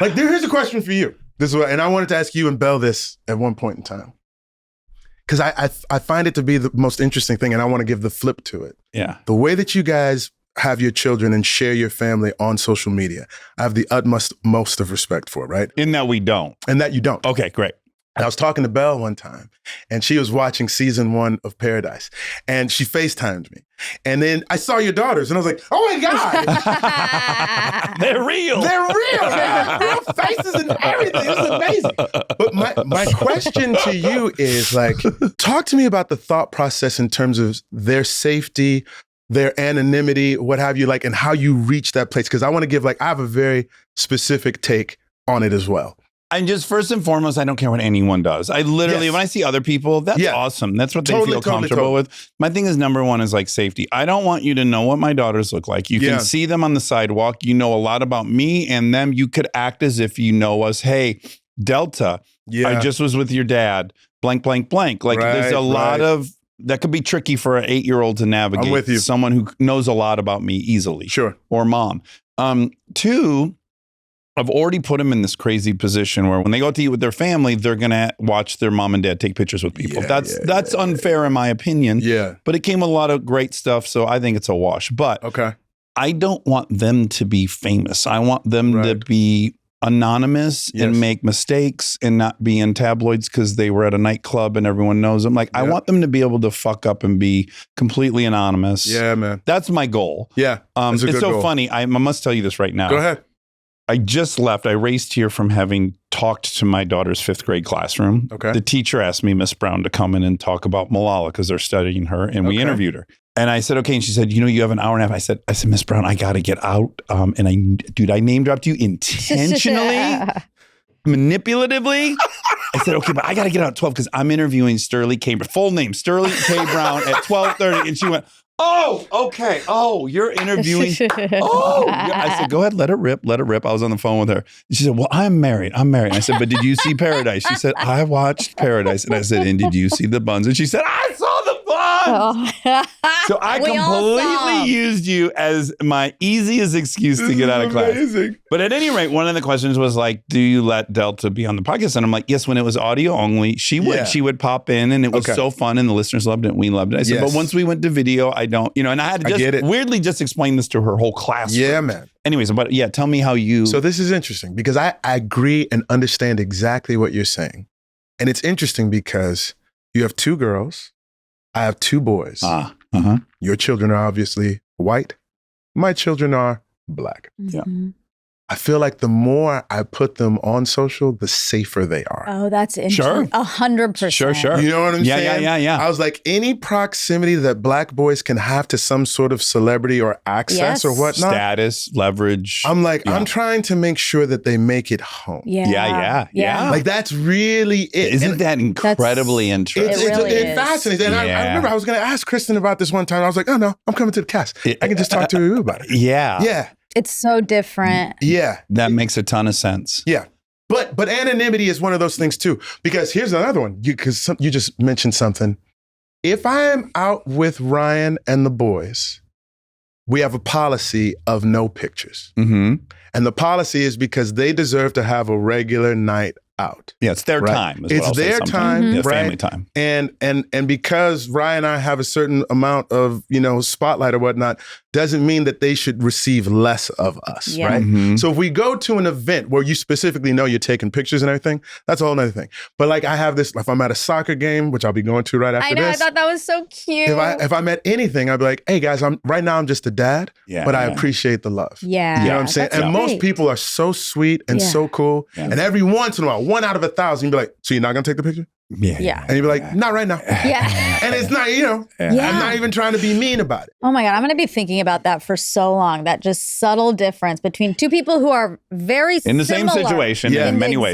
Like, here's a question for you. This is what, and I wanted to ask you and Belle this at one point in time. Because I find it to be the most interesting thing, and I want to give the flip to it. Yeah. The way that you guys have your children and share your family on social media, I have the most of respect for, right? In that we don't. And that you don't. Okay, great. And I was talking to Belle one time, and she was watching season 1 of Paradise, and she FaceTimed me. And then I saw your daughters, and I was like, oh my God. They're real. They're real. They have real faces and everything. It's amazing. But my question to you is, like, talk to me about the thought process in terms of their safety, their anonymity, what have you, like, and how you reach that place. Because I want to give, like, I have a very specific take on it as well. And just first and foremost, I don't care what anyone does. I literally, when I see other people, that's awesome. That's what they feel comfortable with. My thing is, number one is like safety. I don't want you to know what my daughters look like. You can see them on the sidewalk. You know a lot about me and them. You could act as if you know us. Hey, Delta, I just was with your dad, blank, blank, blank. Like there's a lot of, that could be tricky for an 8-year-old to navigate. I'm with you. Someone who knows a lot about me easily. Sure. Or mom. Two, I've already put them in this crazy position where when they go to eat with their family, they're going to watch their mom and dad take pictures with people. That's unfair in my opinion. Yeah. But it came with a lot of great stuff, so I think it's a wash. But I don't want them to be famous. I want them to be anonymous and make mistakes and not be in tabloids because they were at a nightclub and everyone knows them. Like, I want them to be able to fuck up and be completely anonymous. Yeah, man. That's my goal. Yeah. It's so funny. I must tell you this right now. Go ahead. I just left. I raced here from having talked to my daughter's 5th grade classroom. Okay. The teacher asked me, Miss Brown, to come in and talk about Malala because they're studying her, and we interviewed her. And I said, okay. And she said, you know, you have an hour and a half. I said, Miss Brown, I got to get out. And I name dropped you intentionally, manipulatively. I said, okay, but I got to get out at 12 because I'm interviewing Sterling K. Full name, Sterling K. Brown at 12:30. And she went, oh, okay. Oh, you're interviewing. Oh, I said, go ahead, let it rip, let it rip. I was on the phone with her. And she said, well, I'm married. And I said, but did you see Paradise? She said, I watched Paradise. And I said, and did you see the buns? And she said, I saw the buns. So I completely used you as my easiest excuse to get out of class. But at any rate, one of the questions was like, do you let Delta be on the podcast? And I'm like, yes, when it was audio only, she would. She would pop in and it was so fun and the listeners loved it and we loved it. I said, but once we went to video, I don't, and I had to just weirdly just explain this to her whole class. Yeah, man. Anyways, but tell me how you. So this is interesting because I agree and understand exactly what you're saying. And it's interesting because you have 2 girls. I have 2 boys. Your children are obviously white. My children are black. Yeah. I feel like the more I put them on social, the safer they are. Oh, that's interesting. 100%. Sure. You know what I'm saying? Yeah. I was like, any proximity that black boys can have to some sort of celebrity or access or whatnot. Status, leverage. I'm like, I'm trying to make sure that they make it home. Yeah. Like, that's really it. Isn't that incredibly interesting? It's fascinating. And I remember I was going to ask Kristen about this one time. I was like, oh, no, I'm coming to the cast. I can just talk to you about it. Yeah. It's so different. Yeah. That makes a ton of sense. Yeah. But anonymity is one of those things too, because here's another one, because you just mentioned something. If I am out with Ryan and the boys, we have a policy of no pictures. And the policy is because they deserve to have a regular night out. Yeah, it's their time. It's their time, family time. And because Ryan and I have a certain amount of, spotlight or whatnot, doesn't mean that they should receive less of us, right? So if we go to an event where you specifically know you're taking pictures and everything, that's a whole other thing. But like I have this, if I'm at a soccer game, which I'll be going to right after this. I thought that was so cute. If I'm at anything, I'd be like, hey guys, right now I'm just a dad, but I appreciate the love. Yeah. You know what I'm saying? And most people are so sweet and so cool. Yeah. And every once in a while, 1 out of 1,000, you'd be like, so you're not gonna take the picture? Yeah. And you'd be like, not right now. Yeah. And it's not, I'm not even trying to be mean about it. Oh my God, I'm going to be thinking about that for so long. That just subtle difference between 2 people who are very in the same situation in many ways.